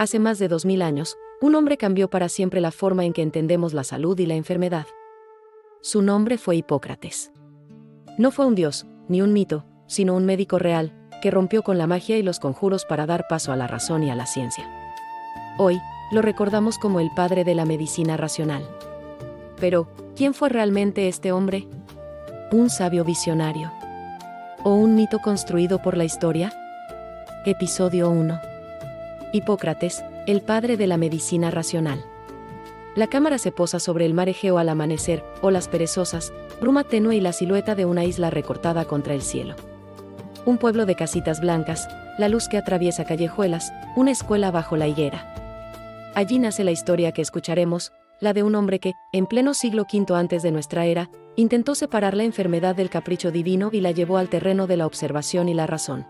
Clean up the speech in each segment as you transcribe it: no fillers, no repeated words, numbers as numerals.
Hace más de 2000 años, un hombre cambió para siempre la forma en que entendemos la salud y la enfermedad. Su nombre fue Hipócrates. No fue un dios, ni un mito, sino un médico real, que rompió con la magia y los conjuros para dar paso a la razón y a la ciencia. Hoy, lo recordamos como el padre de la medicina racional. Pero, ¿quién fue realmente este hombre? ¿Un sabio visionario? ¿O un mito construido por la historia? Episodio 1. Hipócrates, el padre de la medicina racional. La cámara se posa sobre el mar Egeo al amanecer, olas perezosas, bruma tenue y la silueta de una isla recortada contra el cielo. Un pueblo de casitas blancas, la luz que atraviesa callejuelas, una escuela bajo la higuera. Allí nace la historia que escucharemos, la de un hombre que, en pleno siglo V antes de nuestra era, intentó separar la enfermedad del capricho divino y la llevó al terreno de la observación y la razón.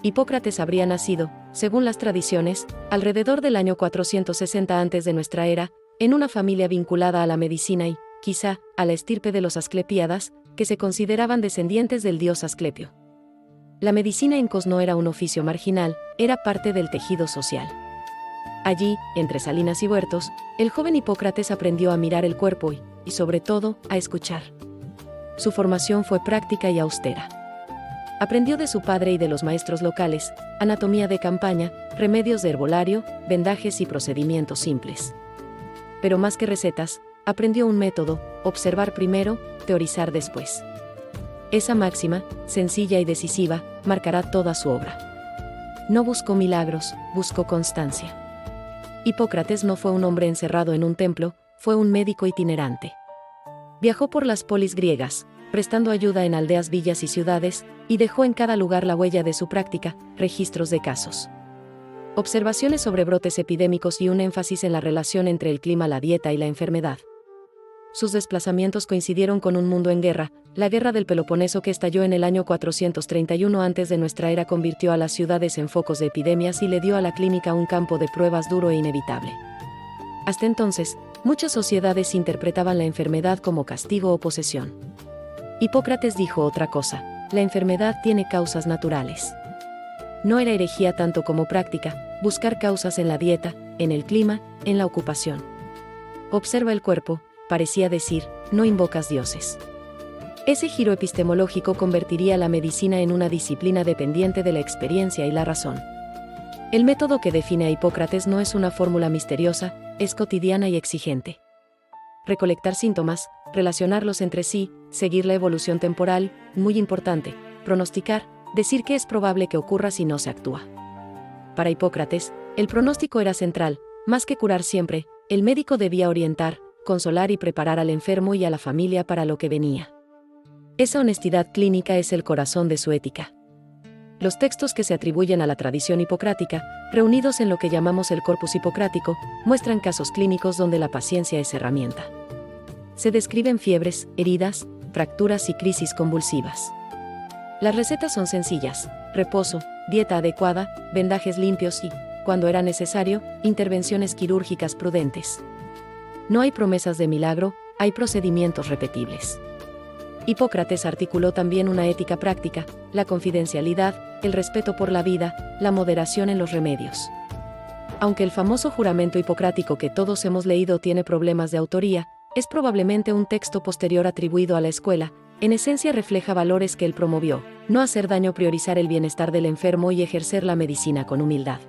Hipócrates habría nacido, según las tradiciones, alrededor del año 460 antes de nuestra era, en una familia vinculada a la medicina y, quizá, a la estirpe de los Asclepíadas, que se consideraban descendientes del dios Asclepio. La medicina en Cos no era un oficio marginal, era parte del tejido social. Allí, entre salinas y huertos, el joven Hipócrates aprendió a mirar el cuerpo y sobre todo, a escuchar. Su formación fue práctica y austera. Aprendió de su padre y de los maestros locales, anatomía de campaña, remedios de herbolario, vendajes y procedimientos simples. Pero más que recetas, aprendió un método: observar primero, teorizar después. Esa máxima, sencilla y decisiva, marcará toda su obra. No buscó milagros, buscó constancia. Hipócrates no fue un hombre encerrado en un templo, fue un médico itinerante. Viajó por las polis griegas, prestando ayuda en aldeas, villas y ciudades, y dejó en cada lugar la huella de su práctica, registros de casos. Observaciones sobre brotes epidémicos y un énfasis en la relación entre el clima, la dieta y la enfermedad. Sus desplazamientos coincidieron con un mundo en guerra. La guerra del Peloponeso, que estalló en el año 431 antes de nuestra era, convirtió a las ciudades en focos de epidemias y le dio a la clínica un campo de pruebas duro e inevitable. Hasta entonces, muchas sociedades interpretaban la enfermedad como castigo o posesión. Hipócrates dijo otra cosa: la enfermedad tiene causas naturales. No era herejía tanto como práctica, buscar causas en la dieta, en el clima, en la ocupación. Observa el cuerpo, parecía decir, no invocas dioses. Ese giro epistemológico convertiría la medicina en una disciplina dependiente de la experiencia y la razón. El método que define a Hipócrates no es una fórmula misteriosa, es cotidiana y exigente. Recolectar síntomas, relacionarlos entre sí, seguir la evolución temporal, muy importante, pronosticar, decir qué es probable que ocurra si no se actúa. Para Hipócrates, el pronóstico era central, más que curar siempre, el médico debía orientar, consolar y preparar al enfermo y a la familia para lo que venía. Esa honestidad clínica es el corazón de su ética. Los textos que se atribuyen a la tradición hipocrática, reunidos en lo que llamamos el corpus hipocrático, muestran casos clínicos donde la paciencia es herramienta. Se describen fiebres, heridas, fracturas y crisis convulsivas. Las recetas son sencillas: reposo, dieta adecuada, vendajes limpios y, cuando era necesario, intervenciones quirúrgicas prudentes. No hay promesas de milagro, hay procedimientos repetibles. Hipócrates articuló también una ética práctica: la confidencialidad, el respeto por la vida, la moderación en los remedios. Aunque el famoso juramento hipocrático que todos hemos leído tiene problemas de autoría, es probablemente un texto posterior atribuido a la escuela. En esencia refleja valores que él promovió: no hacer daño, priorizar el bienestar del enfermo y ejercer la medicina con humildad.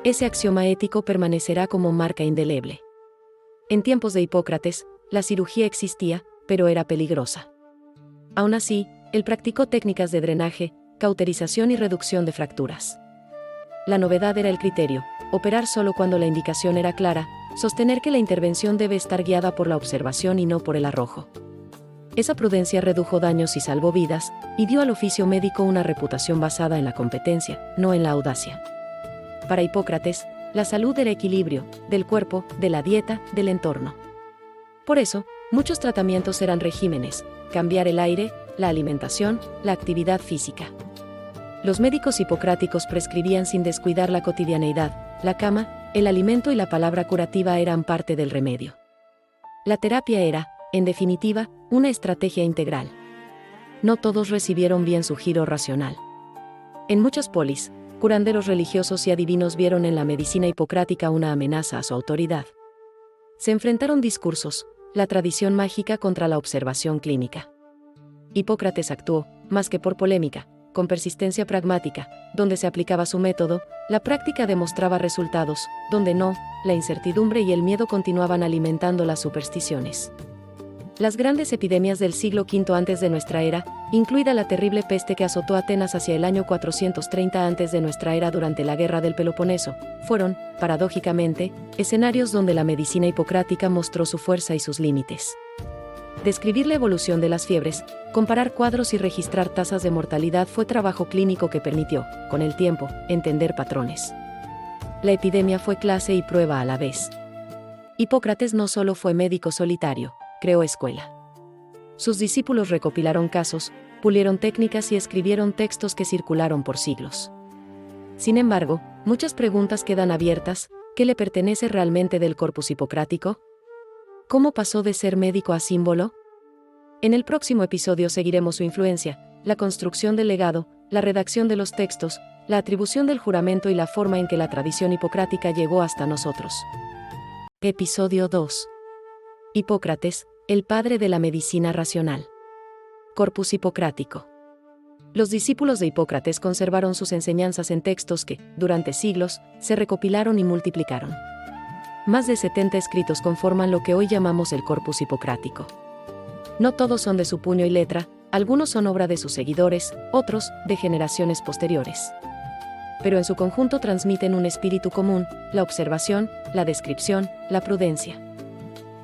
Ese axioma ético permanecerá como marca indeleble. En tiempos de Hipócrates, la cirugía existía, pero era peligrosa. Aún así, él practicó técnicas de drenaje, cauterización y reducción de fracturas. La novedad era el criterio: operar solo cuando la indicación era clara, sostener que la intervención debe estar guiada por la observación y no por el arrojo. Esa prudencia redujo daños y salvó vidas, y dio al oficio médico una reputación basada en la competencia, no en la audacia. Para Hipócrates, la salud era equilibrio, del cuerpo, de la dieta, del entorno. Por eso, muchos tratamientos eran regímenes: cambiar el aire, la alimentación, la actividad física. Los médicos hipocráticos prescribían sin descuidar la cotidianeidad: la cama, el alimento y la palabra curativa eran parte del remedio. La terapia era, en definitiva, una estrategia integral. No todos recibieron bien su giro racional. En muchas polis, curanderos religiosos y adivinos vieron en la medicina hipocrática una amenaza a su autoridad. Se enfrentaron discursos, la tradición mágica contra la observación clínica. Hipócrates actuó, más que por polémica, con persistencia pragmática, donde se aplicaba su método, la práctica demostraba resultados, donde no, la incertidumbre y el miedo continuaban alimentando las supersticiones. Las grandes epidemias del siglo V antes de nuestra era, incluida la terrible peste que azotó Atenas hacia el año 430 antes de nuestra era durante la Guerra del Peloponeso, fueron, paradójicamente, escenarios donde la medicina hipocrática mostró su fuerza y sus límites. Describir la evolución de las fiebres, comparar cuadros y registrar tasas de mortalidad fue trabajo clínico que permitió, con el tiempo, entender patrones. La epidemia fue clase y prueba a la vez. Hipócrates no solo fue médico solitario, creó escuela. Sus discípulos recopilaron casos, pulieron técnicas y escribieron textos que circularon por siglos. Sin embargo, muchas preguntas quedan abiertas. ¿Qué le pertenece realmente del corpus hipocrático? ¿Cómo pasó de ser médico a símbolo? En el próximo episodio seguiremos su influencia, la construcción del legado, la redacción de los textos, la atribución del juramento y la forma en que la tradición hipocrática llegó hasta nosotros. Episodio 2. Hipócrates, el padre de la medicina racional. Corpus hipocrático. Los discípulos de Hipócrates conservaron sus enseñanzas en textos que, durante siglos, se recopilaron y multiplicaron. Más de 70 escritos conforman lo que hoy llamamos el corpus hipocrático. No todos son de su puño y letra, algunos son obra de sus seguidores, otros, de generaciones posteriores. Pero en su conjunto transmiten un espíritu común, la observación, la descripción, la prudencia.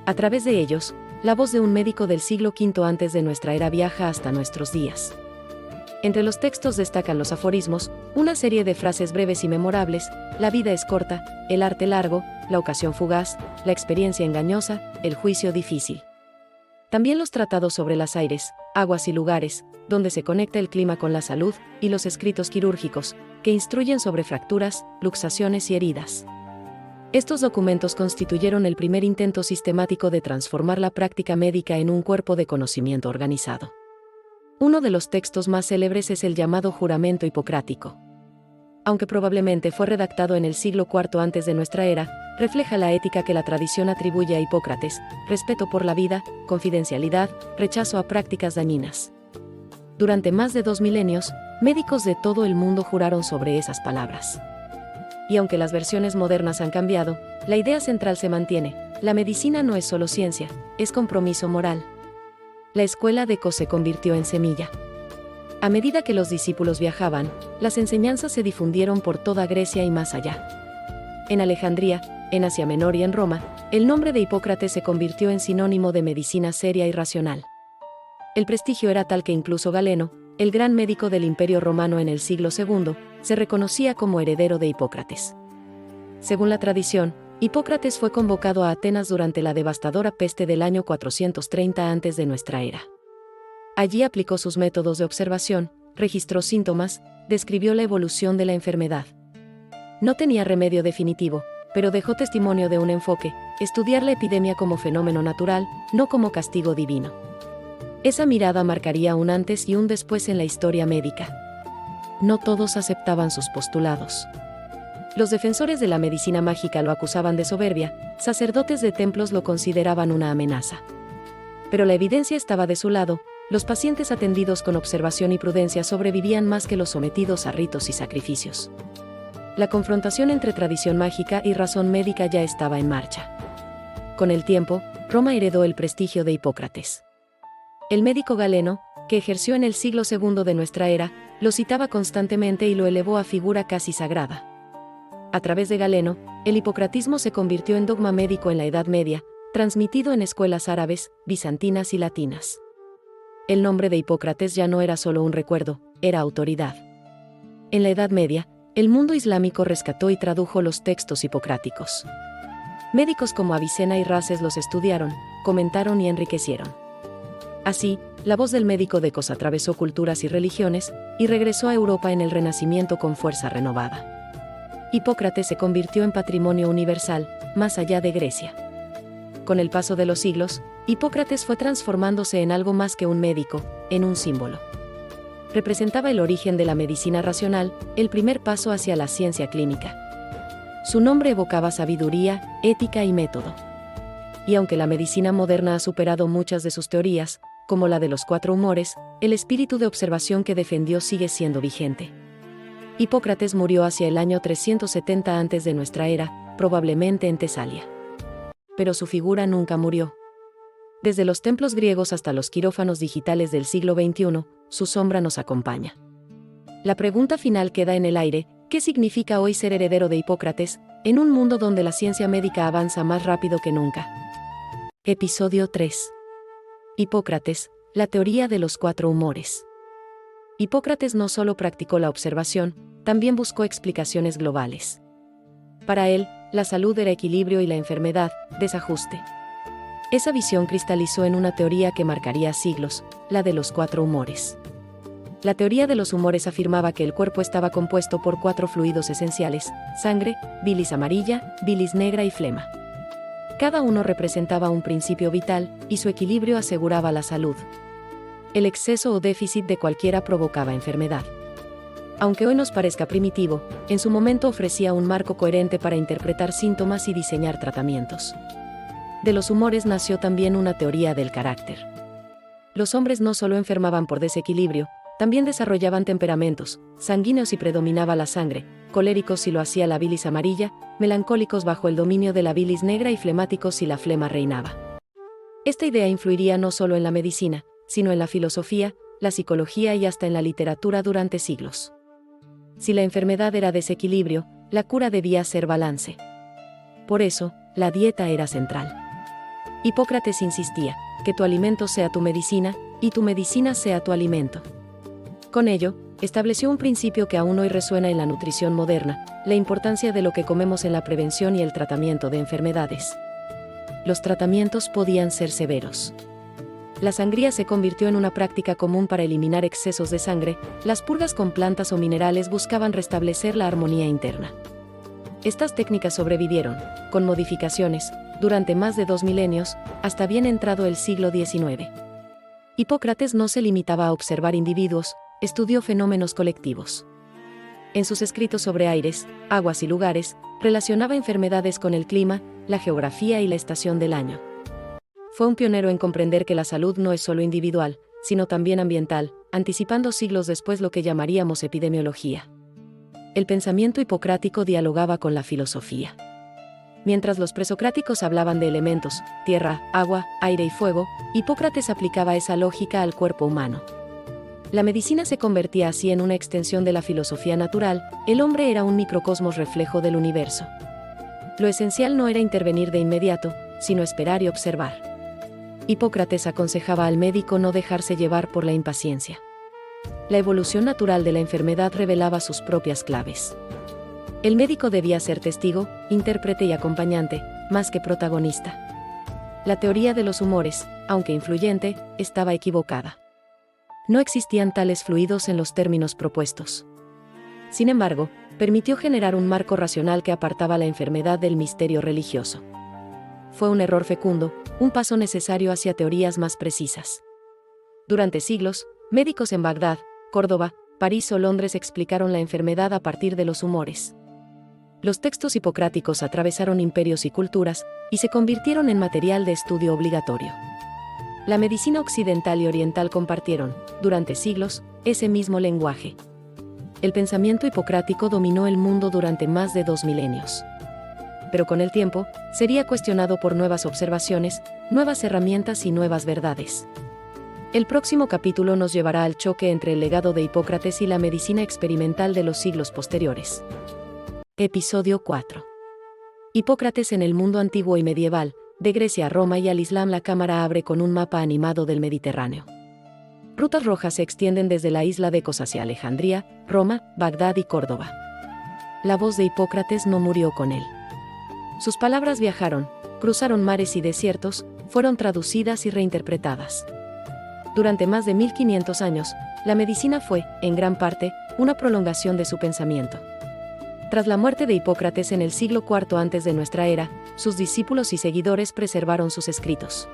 A través de ellos, la voz de un médico del siglo V antes de nuestra era viaja hasta nuestros días. Entre los textos destacan los aforismos, una serie de frases breves y memorables: la vida es corta, el arte largo, la ocasión fugaz, la experiencia engañosa, el juicio difícil. También los tratados sobre las aires, aguas y lugares, donde se conecta el clima con la salud, y los escritos quirúrgicos, que instruyen sobre fracturas, luxaciones y heridas. Estos documentos constituyeron el primer intento sistemático de transformar la práctica médica en un cuerpo de conocimiento organizado. Uno de los textos más célebres es el llamado Juramento Hipocrático. Aunque probablemente fue redactado en el siglo IV antes de nuestra era, refleja la ética que la tradición atribuye a Hipócrates: respeto por la vida, confidencialidad, rechazo a prácticas dañinas. Durante más de 2 milenios, médicos de todo el mundo juraron sobre esas palabras. Y aunque las versiones modernas han cambiado, la idea central se mantiene: la medicina no es solo ciencia, es compromiso moral. La escuela de Co se convirtió en semilla. A medida que los discípulos viajaban, las enseñanzas se difundieron por toda Grecia y más allá. En Alejandría, en Asia Menor y en Roma, el nombre de Hipócrates se convirtió en sinónimo de medicina seria y racional. El prestigio era tal que incluso Galeno, el gran médico del Imperio Romano en el siglo II, se reconocía como heredero de Hipócrates. Según la tradición, Hipócrates fue convocado a Atenas durante la devastadora peste del año 430 antes de nuestra era. Allí aplicó sus métodos de observación, registró síntomas, describió la evolución de la enfermedad. No tenía remedio definitivo, pero dejó testimonio de un enfoque: estudiar la epidemia como fenómeno natural, no como castigo divino. Esa mirada marcaría un antes y un después en la historia médica. No todos aceptaban sus postulados. Los defensores de la medicina mágica lo acusaban de soberbia, sacerdotes de templos lo consideraban una amenaza. Pero la evidencia estaba de su lado: los pacientes atendidos con observación y prudencia sobrevivían más que los sometidos a ritos y sacrificios. La confrontación entre tradición mágica y razón médica ya estaba en marcha. Con el tiempo, Roma heredó el prestigio de Hipócrates. El médico Galeno, que ejerció en el siglo II de nuestra era, lo citaba constantemente y lo elevó a figura casi sagrada. A través de Galeno, el hipocratismo se convirtió en dogma médico en la Edad Media, transmitido en escuelas árabes, bizantinas y latinas. El nombre de Hipócrates ya no era solo un recuerdo, era autoridad. En la Edad Media, el mundo islámico rescató y tradujo los textos hipocráticos. Médicos como Avicena y Races los estudiaron, comentaron y enriquecieron. Así, la voz del médico de Cos atravesó culturas y religiones, y regresó a Europa en el Renacimiento con fuerza renovada. Hipócrates se convirtió en patrimonio universal, más allá de Grecia. Con el paso de los siglos, Hipócrates fue transformándose en algo más que un médico, en un símbolo. representaba el origen de la medicina racional, el primer paso hacia la ciencia clínica. Su nombre evocaba sabiduría, ética y método. Y aunque la medicina moderna ha superado muchas de sus teorías, como la de los 4 humores, el espíritu de observación que defendió sigue siendo vigente. Hipócrates murió hacia el año 370 antes de nuestra era, probablemente en Tesalia. Pero su figura nunca murió. Desde los templos griegos hasta los quirófanos digitales del siglo XXI, su sombra nos acompaña. La pregunta final queda en el aire: ¿qué significa hoy ser heredero de Hipócrates, en un mundo donde la ciencia médica avanza más rápido que nunca? Episodio 3. Hipócrates, la teoría de los 4 humores. Hipócrates no solo practicó la observación, también buscó explicaciones globales. Para él, la salud era equilibrio y la enfermedad, desajuste. Esa visión cristalizó en una teoría que marcaría siglos, la de los 4 humores. La teoría de los humores afirmaba que el cuerpo estaba compuesto por 4 fluidos esenciales: sangre, bilis amarilla, bilis negra y flema. Cada uno representaba un principio vital, y su equilibrio aseguraba la salud. El exceso o déficit de cualquiera provocaba enfermedad. Aunque hoy nos parezca primitivo, en su momento ofrecía un marco coherente para interpretar síntomas y diseñar tratamientos. De los humores nació también una teoría del carácter. Los hombres no solo enfermaban por desequilibrio, también desarrollaban temperamentos: sanguíneos si predominaba la sangre, coléricos si lo hacía la bilis amarilla, melancólicos bajo el dominio de la bilis negra y flemáticos si la flema reinaba. Esta idea influiría no solo en la medicina, sino en la filosofía, la psicología y hasta en la literatura durante siglos. Si la enfermedad era desequilibrio, la cura debía ser balance. Por eso, la dieta era central. Hipócrates insistía: que tu alimento sea tu medicina, y tu medicina sea tu alimento. Con ello, estableció un principio que aún hoy resuena en la nutrición moderna: la importancia de lo que comemos en la prevención y el tratamiento de enfermedades. Los tratamientos podían ser severos. La sangría se convirtió en una práctica común para eliminar excesos de sangre. Las purgas con plantas o minerales buscaban restablecer la armonía interna. Estas técnicas sobrevivieron, con modificaciones, durante más de 2 milenios, hasta bien entrado el siglo XIX. Hipócrates no se limitaba a observar individuos, estudió fenómenos colectivos. En sus escritos sobre aires, aguas y lugares, relacionaba enfermedades con el clima, la geografía y la estación del año. Fue un pionero en comprender que la salud no es solo individual, sino también ambiental, anticipando siglos después lo que llamaríamos epidemiología. El pensamiento hipocrático dialogaba con la filosofía. Mientras los presocráticos hablaban de elementos, tierra, agua, aire y fuego, Hipócrates aplicaba esa lógica al cuerpo humano. La medicina se convertía así en una extensión de la filosofía natural. El hombre era un microcosmos reflejo del universo. Lo esencial no era intervenir de inmediato, sino esperar y observar. Hipócrates aconsejaba al médico no dejarse llevar por la impaciencia. La evolución natural de la enfermedad revelaba sus propias claves. El médico debía ser testigo, intérprete y acompañante, más que protagonista. La teoría de los humores, aunque influyente, estaba equivocada. No existían tales fluidos en los términos propuestos. Sin embargo, permitió generar un marco racional que apartaba la enfermedad del misterio religioso. Fue un error fecundo, un paso necesario hacia teorías más precisas. Durante siglos, médicos en Bagdad, Córdoba, París o Londres explicaron la enfermedad a partir de los humores. Los textos hipocráticos atravesaron imperios y culturas, y se convirtieron en material de estudio obligatorio. La medicina occidental y oriental compartieron, durante siglos, ese mismo lenguaje. El pensamiento hipocrático dominó el mundo durante más de 2 milenios. Pero con el tiempo, sería cuestionado por nuevas observaciones, nuevas herramientas y nuevas verdades. El próximo capítulo nos llevará al choque entre el legado de Hipócrates y la medicina experimental de los siglos posteriores. Episodio 4. Hipócrates en el mundo antiguo y medieval. De Grecia a Roma y al Islam. La cámara abre con un mapa animado del Mediterráneo. Rutas rojas se extienden desde la isla de Kos hacia Alejandría, Roma, Bagdad y Córdoba. La voz de Hipócrates no murió con él. Sus palabras viajaron, cruzaron mares y desiertos, fueron traducidas y reinterpretadas. Durante más de 1500 años, la medicina fue, en gran parte, una prolongación de su pensamiento. Tras la muerte de Hipócrates en el siglo IV antes de nuestra era, sus discípulos y seguidores preservaron sus escritos.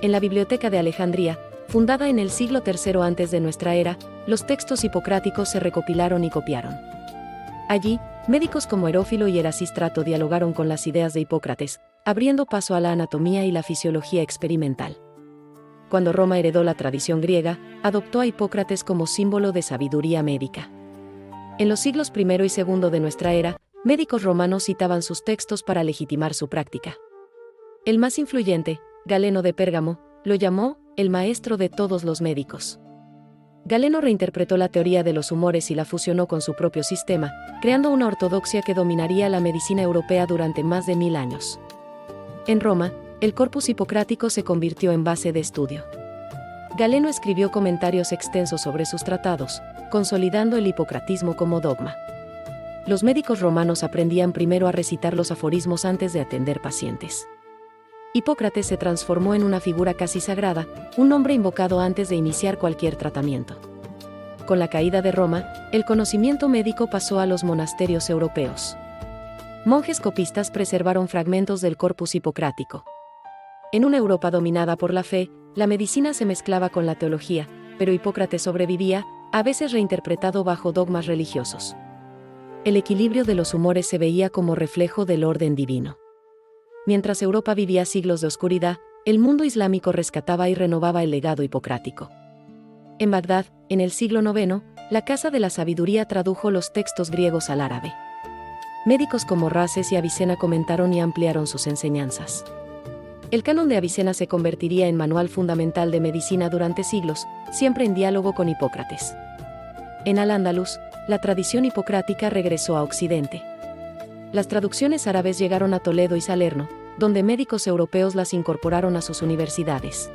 En la Biblioteca de Alejandría, Fundada en el siglo III antes de nuestra era, los textos hipocráticos se recopilaron y copiaron. Allí, médicos como Herófilo y Erasístrato dialogaron con las ideas de Hipócrates, abriendo paso a la anatomía y la fisiología experimental. Cuando Roma heredó la tradición griega, adoptó a Hipócrates como símbolo de sabiduría médica. En los siglos I y II de nuestra era, médicos romanos citaban sus textos para legitimar su práctica. El más influyente, Galeno de Pérgamo, lo llamó el maestro de todos los médicos. Galeno reinterpretó la teoría de los humores y la fusionó con su propio sistema, creando una ortodoxia que dominaría la medicina europea durante más de 1000 años. En Roma, el corpus hipocrático se convirtió en base de estudio. Galeno escribió comentarios extensos sobre sus tratados, consolidando el hipocratismo como dogma. Los médicos romanos aprendían primero a recitar los aforismos antes de atender pacientes. Hipócrates se transformó en una figura casi sagrada, un hombre invocado antes de iniciar cualquier tratamiento. Con la caída de Roma, el conocimiento médico pasó a los monasterios europeos. Monjes copistas preservaron fragmentos del corpus hipocrático. En una Europa dominada por la fe, la medicina se mezclaba con la teología, pero Hipócrates sobrevivía, a veces reinterpretado bajo dogmas religiosos. El equilibrio de los humores se veía como reflejo del orden divino. Mientras Europa vivía siglos de oscuridad, el mundo islámico rescataba y renovaba el legado hipocrático. En Bagdad, en el siglo IX, la Casa de la Sabiduría tradujo los textos griegos al árabe. Médicos como Races y Avicena comentaron y ampliaron sus enseñanzas. El canon de Avicena se convertiría en manual fundamental de medicina durante siglos, siempre en diálogo con Hipócrates. En Al-Ándalus, la tradición hipocrática regresó a Occidente. Las traducciones árabes llegaron a Toledo y Salerno, donde médicos europeos las incorporaron a sus universidades.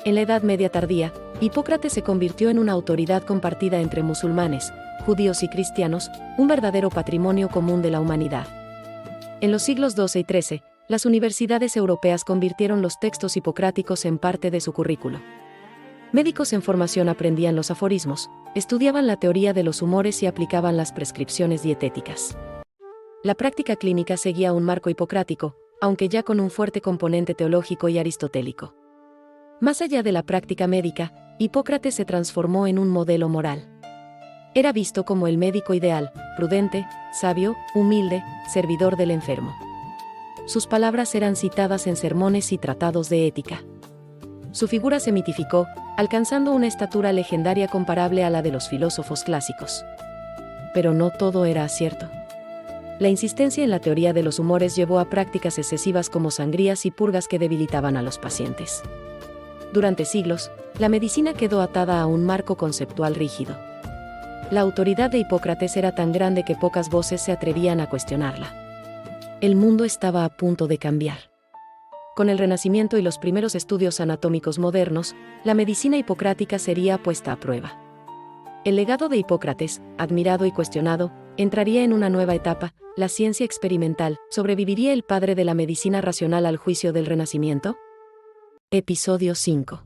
En la Edad Media tardía, Hipócrates se convirtió en una autoridad compartida entre musulmanes, judíos y cristianos, un verdadero patrimonio común de la humanidad. En los siglos XII y XIII, las universidades europeas convirtieron los textos hipocráticos en parte de su currículo. Médicos en formación aprendían los aforismos, estudiaban la teoría de los humores y aplicaban las prescripciones dietéticas. La práctica clínica seguía un marco hipocrático, aunque ya con un fuerte componente teológico y aristotélico. Más allá de la práctica médica, Hipócrates se transformó en un modelo moral. Era visto como el médico ideal, prudente, sabio, humilde, servidor del enfermo. Sus palabras eran citadas en sermones y tratados de ética. Su figura se mitificó, alcanzando una estatura legendaria comparable a la de los filósofos clásicos. Pero no todo era cierto. La insistencia en la teoría de los humores llevó a prácticas excesivas como sangrías y purgas que debilitaban a los pacientes. Durante siglos, la medicina quedó atada a un marco conceptual rígido. La autoridad de Hipócrates era tan grande que pocas voces se atrevían a cuestionarla. El mundo estaba a punto de cambiar. Con el Renacimiento y los primeros estudios anatómicos modernos, la medicina hipocrática sería puesta a prueba. El legado de Hipócrates, admirado y cuestionado, entraría en una nueva etapa, la ciencia experimental. ¿Sobreviviría el padre de la medicina racional al juicio del Renacimiento? Episodio 5.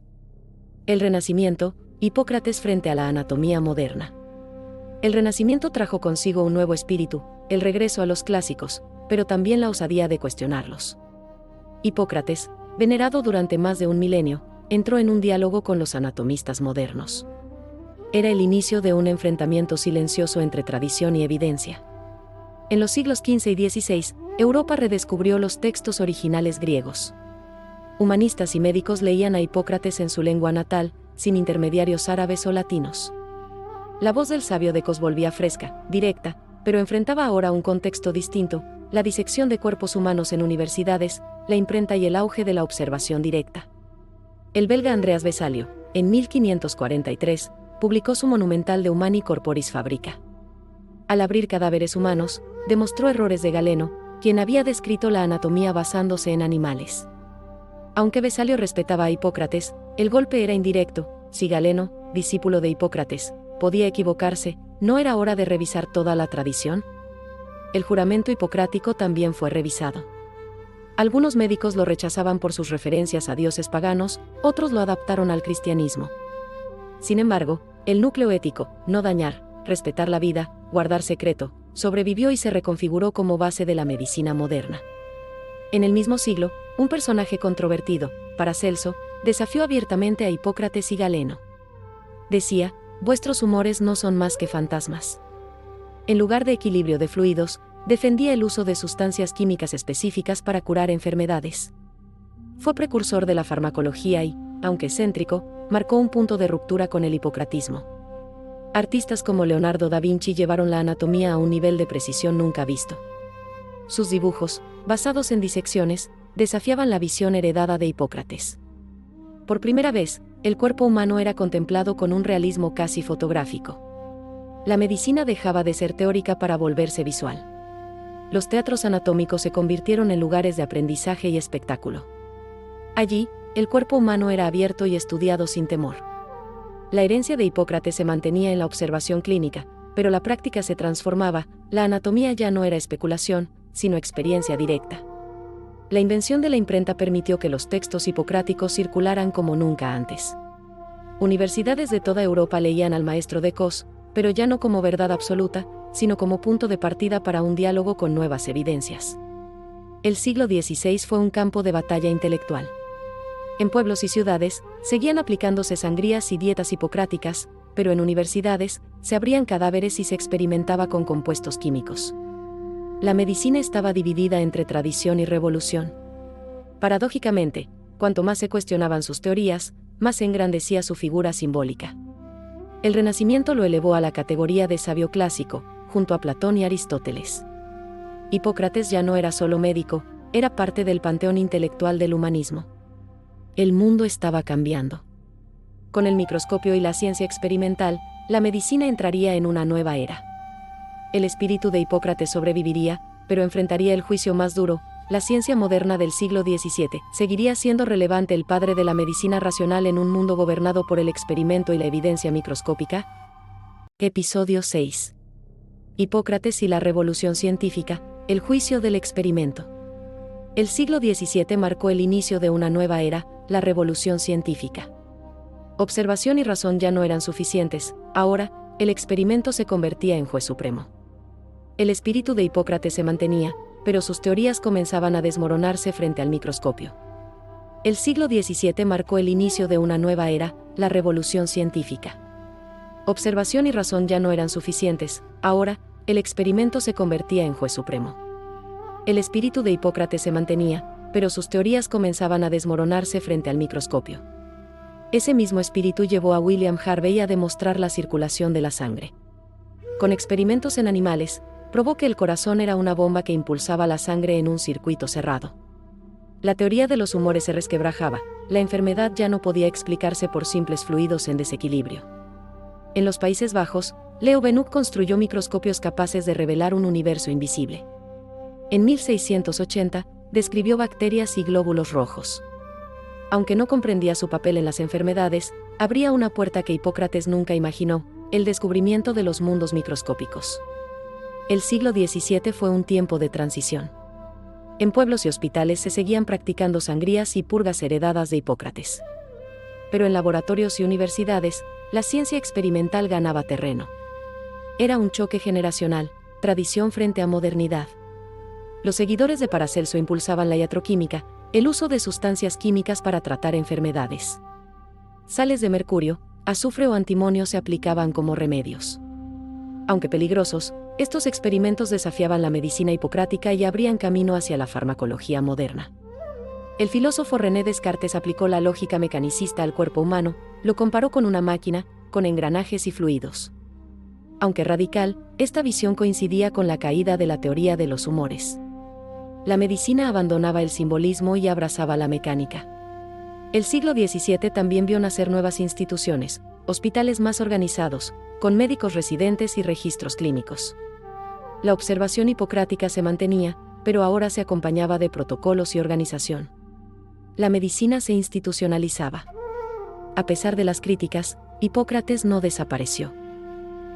El Renacimiento, Hipócrates frente a la anatomía moderna. El Renacimiento trajo consigo un nuevo espíritu, el regreso a los clásicos, pero también la osadía de cuestionarlos. Hipócrates, venerado durante más de un milenio, entró en un diálogo con los anatomistas modernos. Era el inicio de un enfrentamiento silencioso entre tradición y evidencia. En los siglos XV y XVI, Europa redescubrió los textos originales griegos. Humanistas y médicos leían a Hipócrates en su lengua natal, sin intermediarios árabes o latinos. La voz del sabio Decos volvía fresca, directa, pero enfrentaba ahora un contexto distinto, la disección de cuerpos humanos en universidades, la imprenta y el auge de la observación directa. El belga Andreas Vesalio, en 1543, publicó su monumental De Humani Corporis Fabrica. Al abrir cadáveres humanos, demostró errores de Galeno, quien había descrito la anatomía basándose en animales. Aunque Vesalio respetaba a Hipócrates, el golpe era indirecto. Si Galeno, discípulo de Hipócrates, podía equivocarse, ¿no era hora de revisar toda la tradición? El juramento hipocrático también fue revisado. Algunos médicos lo rechazaban por sus referencias a dioses paganos, otros lo adaptaron al cristianismo. Sin embargo, el núcleo ético, no dañar, respetar la vida, guardar secreto, sobrevivió y se reconfiguró como base de la medicina moderna. En el mismo siglo, un personaje controvertido, Paracelso, desafió abiertamente a Hipócrates y Galeno. Decía: vuestros humores no son más que fantasmas. En lugar de equilibrio de fluidos, defendía el uso de sustancias químicas específicas para curar enfermedades. Fue precursor de la farmacología y, aunque excéntrico, marcó un punto de ruptura con el hipocratismo. Artistas como Leonardo da Vinci llevaron la anatomía a un nivel de precisión nunca visto. Sus dibujos, basados en disecciones, desafiaban la visión heredada de Hipócrates. Por primera vez, el cuerpo humano era contemplado con un realismo casi fotográfico. La medicina dejaba de ser teórica para volverse visual. Los teatros anatómicos se convirtieron en lugares de aprendizaje y espectáculo. Allí, el cuerpo humano era abierto y estudiado sin temor. La herencia de Hipócrates se mantenía en la observación clínica, pero la práctica se transformaba. La anatomía ya no era especulación, sino experiencia directa. La invención de la imprenta permitió que los textos hipocráticos circularan como nunca antes. Universidades de toda Europa leían al maestro de Cos, pero ya no como verdad absoluta, sino como punto de partida para un diálogo con nuevas evidencias. El siglo XVI fue un campo de batalla intelectual. En pueblos y ciudades, seguían aplicándose sangrías y dietas hipocráticas, pero en universidades, se abrían cadáveres y se experimentaba con compuestos químicos. La medicina estaba dividida entre tradición y revolución. Paradójicamente, cuanto más se cuestionaban sus teorías, más se engrandecía su figura simbólica. El Renacimiento lo elevó a la categoría de sabio clásico, junto a Platón y Aristóteles. Hipócrates ya no era solo médico, era parte del panteón intelectual del humanismo. El mundo estaba cambiando. Con el microscopio y la ciencia experimental, la medicina entraría en una nueva era. El espíritu de Hipócrates sobreviviría, pero enfrentaría el juicio más duro. La ciencia moderna del siglo XVII seguiría siendo relevante, el padre de la medicina racional en un mundo gobernado por el experimento y la evidencia microscópica. Episodio 6. Hipócrates y la revolución científica, el juicio del experimento. El siglo XVII marcó el inicio de una nueva era, la revolución científica. Observación y razón ya no eran suficientes, ahora, el experimento se convertía en juez supremo. El espíritu de Hipócrates se mantenía, pero sus teorías comenzaban a desmoronarse frente al microscopio. El siglo XVII marcó el inicio de una nueva era, la revolución científica. Observación y razón ya no eran suficientes, ahora, el experimento se convertía en juez supremo. El espíritu de Hipócrates se mantenía, pero sus teorías comenzaban a desmoronarse frente al microscopio. Ese mismo espíritu llevó a William Harvey a demostrar la circulación de la sangre. Con experimentos en animales, probó que el corazón era una bomba que impulsaba la sangre en un circuito cerrado. La teoría de los humores se resquebrajaba, la enfermedad ya no podía explicarse por simples fluidos en desequilibrio. En los Países Bajos, Leeuwenhoek construyó microscopios capaces de revelar un universo invisible. En 1680, describió bacterias y glóbulos rojos. Aunque no comprendía su papel en las enfermedades, abría una puerta que Hipócrates nunca imaginó: el descubrimiento de los mundos microscópicos. El siglo XVII fue un tiempo de transición. En pueblos y hospitales se seguían practicando sangrías y purgas heredadas de Hipócrates. Pero en laboratorios y universidades, la ciencia experimental ganaba terreno. Era un choque generacional, tradición frente a modernidad. Los seguidores de Paracelso impulsaban la iatroquímica, el uso de sustancias químicas para tratar enfermedades. Sales de mercurio, azufre o antimonio se aplicaban como remedios. Aunque peligrosos, estos experimentos desafiaban la medicina hipocrática y abrían camino hacia la farmacología moderna. El filósofo René Descartes aplicó la lógica mecanicista al cuerpo humano, lo comparó con una máquina, con engranajes y fluidos. Aunque radical, esta visión coincidía con la caída de la teoría de los humores. La medicina abandonaba el simbolismo y abrazaba la mecánica. El siglo XVII también vio nacer nuevas instituciones, hospitales más organizados, con médicos residentes y registros clínicos. La observación hipocrática se mantenía, pero ahora se acompañaba de protocolos y organización. La medicina se institucionalizaba. A pesar de las críticas, Hipócrates no desapareció.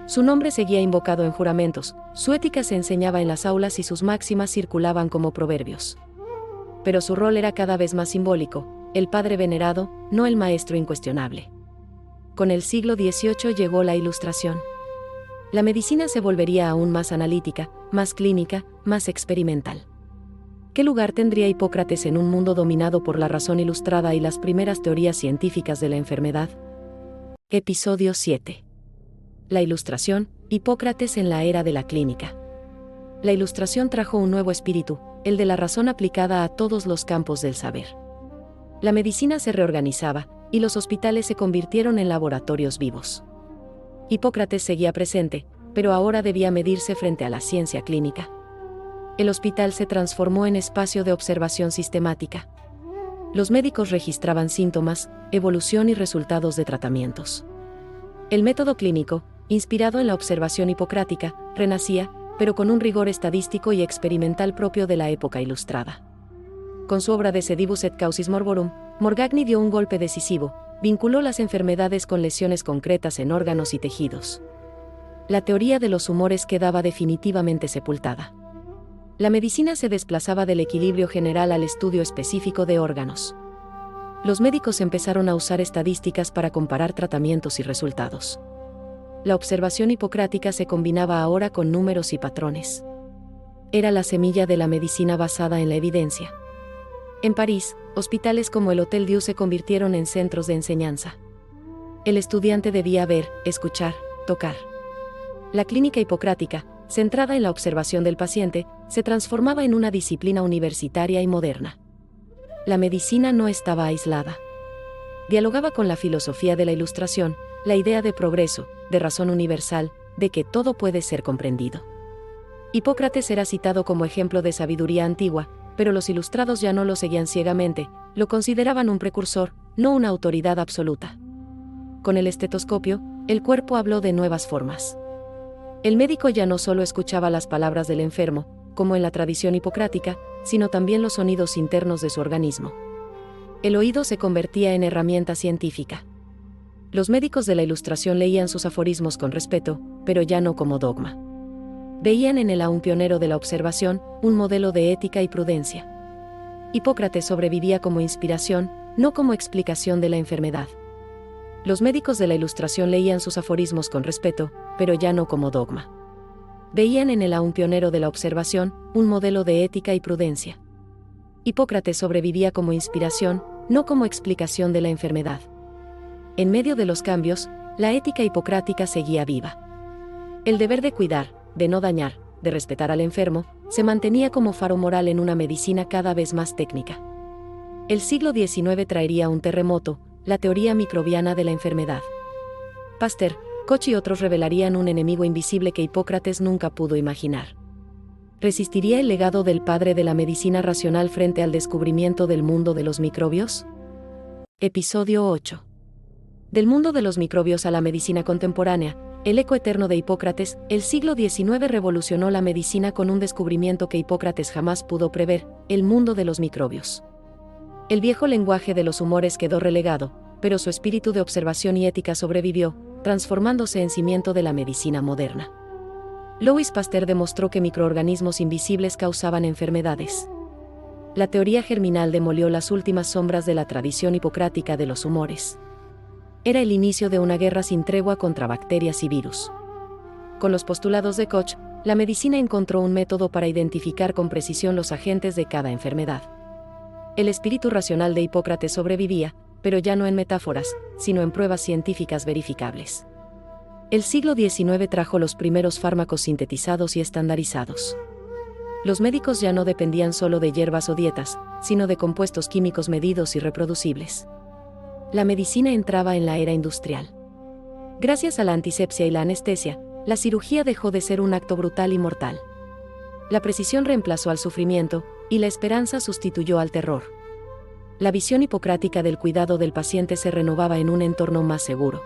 Su nombre seguía invocado en juramentos, su ética se enseñaba en las aulas y sus máximas circulaban como proverbios. Pero su rol era cada vez más simbólico: el padre venerado, no el maestro incuestionable. Con el siglo XVIII llegó la Ilustración. La medicina se volvería aún más analítica, más clínica, más experimental. ¿Qué lugar tendría Hipócrates en un mundo dominado por la razón ilustrada y las primeras teorías científicas de la enfermedad? Episodio 7. La Ilustración, Hipócrates en la era de la clínica. La Ilustración trajo un nuevo espíritu, el de la razón aplicada a todos los campos del saber. La medicina se reorganizaba, y los hospitales se convirtieron en laboratorios vivos. Hipócrates seguía presente, pero ahora debía medirse frente a la ciencia clínica. El hospital se transformó en espacio de observación sistemática. Los médicos registraban síntomas, evolución y resultados de tratamientos. El método clínico, inspirado en la observación hipocrática, renacía, pero con un rigor estadístico y experimental propio de la época ilustrada. Con su obra De Sedibus et Causis Morborum, Morgagni dio un golpe decisivo, vinculó las enfermedades con lesiones concretas en órganos y tejidos. La teoría de los humores quedaba definitivamente sepultada. La medicina se desplazaba del equilibrio general al estudio específico de órganos. Los médicos empezaron a usar estadísticas para comparar tratamientos y resultados. La observación hipocrática se combinaba ahora con números y patrones. Era la semilla de la medicina basada en la evidencia. En París, hospitales como el Hôtel Dieu se convirtieron en centros de enseñanza. El estudiante debía ver, escuchar, tocar. La clínica hipocrática, centrada en la observación del paciente, se transformaba en una disciplina universitaria y moderna. La medicina no estaba aislada. Dialogaba con la filosofía de la Ilustración, la idea de progreso, de razón universal, de que todo puede ser comprendido. Hipócrates era citado como ejemplo de sabiduría antigua, pero los ilustrados ya no lo seguían ciegamente, lo consideraban un precursor, no una autoridad absoluta. Con el estetoscopio, el cuerpo habló de nuevas formas. El médico ya no solo escuchaba las palabras del enfermo, como en la tradición hipocrática, sino también los sonidos internos de su organismo. El oído se convertía en herramienta científica. Los médicos de la Ilustración leían sus aforismos con respeto, pero ya no como dogma. Veían en él a un pionero de la observación, un modelo de ética y prudencia. Hipócrates sobrevivía como inspiración, no como explicación de la enfermedad. Los médicos de la Ilustración leían sus aforismos con respeto, pero ya no como dogma. Veían en él a un pionero de la observación, un modelo de ética y prudencia. Hipócrates sobrevivía como inspiración, no como explicación de la enfermedad. En medio de los cambios, la ética hipocrática seguía viva. El deber de cuidar, de no dañar, de respetar al enfermo, se mantenía como faro moral en una medicina cada vez más técnica. El siglo XIX traería un terremoto, la teoría microbiana de la enfermedad. Pasteur, Koch y otros revelarían un enemigo invisible que Hipócrates nunca pudo imaginar. ¿Resistiría el legado del padre de la medicina racional frente al descubrimiento del mundo de los microbios? Episodio 8. Del mundo de los microbios a la medicina contemporánea, el eco eterno de Hipócrates, el siglo XIX revolucionó la medicina con un descubrimiento que Hipócrates jamás pudo prever, el mundo de los microbios. El viejo lenguaje de los humores quedó relegado, pero su espíritu de observación y ética sobrevivió, transformándose en cimiento de la medicina moderna. Louis Pasteur demostró que microorganismos invisibles causaban enfermedades. La teoría germinal demolió las últimas sombras de la tradición hipocrática de los humores. Era el inicio de una guerra sin tregua contra bacterias y virus. Con los postulados de Koch, la medicina encontró un método para identificar con precisión los agentes de cada enfermedad. El espíritu racional de Hipócrates sobrevivía, pero ya no en metáforas, sino en pruebas científicas verificables. El siglo XIX trajo los primeros fármacos sintetizados y estandarizados. Los médicos ya no dependían solo de hierbas o dietas, sino de compuestos químicos medidos y reproducibles. La medicina entraba en la era industrial. Gracias a la antisepsia y la anestesia, la cirugía dejó de ser un acto brutal y mortal. La precisión reemplazó al sufrimiento, y la esperanza sustituyó al terror. La visión hipocrática del cuidado del paciente se renovaba en un entorno más seguro.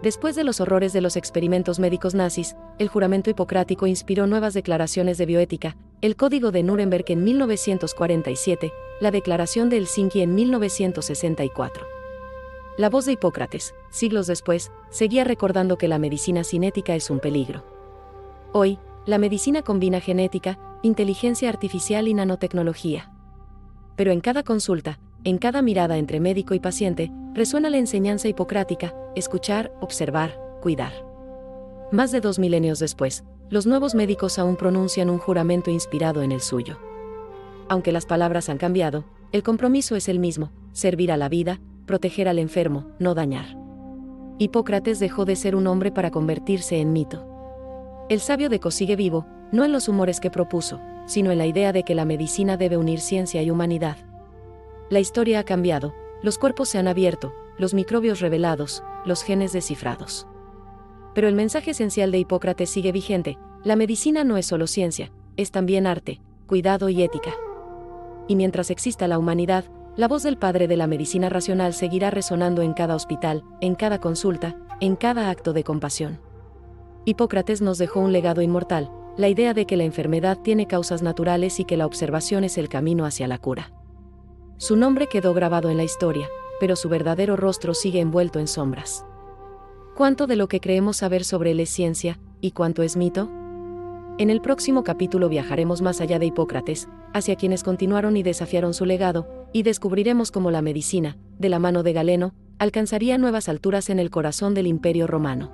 Después de los horrores de los experimentos médicos nazis, el juramento hipocrático inspiró nuevas declaraciones de bioética, el Código de Nuremberg en 1947, la Declaración de Helsinki en 1964. La voz de Hipócrates, siglos después, seguía recordando que la medicina sin ética es un peligro. Hoy, la medicina combina genética, inteligencia artificial y nanotecnología. Pero en cada consulta, en cada mirada entre médico y paciente, resuena la enseñanza hipocrática: escuchar, observar, cuidar. Más de 2 milenios después, los nuevos médicos aún pronuncian un juramento inspirado en el suyo. Aunque las palabras han cambiado, el compromiso es el mismo: servir a la vida, proteger al enfermo, no dañar. Hipócrates dejó de ser un hombre para convertirse en mito. El sabio Deco sigue vivo, no en los humores que propuso, sino en la idea de que la medicina debe unir ciencia y humanidad. La historia ha cambiado, los cuerpos se han abierto, los microbios revelados, los genes descifrados. Pero el mensaje esencial de Hipócrates sigue vigente: la medicina no es solo ciencia, es también arte, cuidado y ética. Y mientras exista la humanidad, la voz del padre de la medicina racional seguirá resonando en cada hospital, en cada consulta, en cada acto de compasión. Hipócrates nos dejó un legado inmortal: la idea de que la enfermedad tiene causas naturales y que la observación es el camino hacia la cura. Su nombre quedó grabado en la historia, pero su verdadero rostro sigue envuelto en sombras. ¿Cuánto de lo que creemos saber sobre él es ciencia, y cuánto es mito? En el próximo capítulo viajaremos más allá de Hipócrates, hacia quienes continuaron y desafiaron su legado, y descubriremos cómo la medicina, de la mano de Galeno, alcanzaría nuevas alturas en el corazón del Imperio Romano.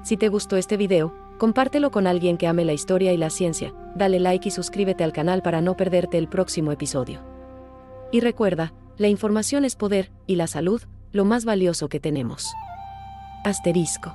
Si te gustó este video, compártelo con alguien que ame la historia y la ciencia, dale like y suscríbete al canal para no perderte el próximo episodio. Y recuerda, la información es poder, y la salud, lo más valioso que tenemos. Asterisco.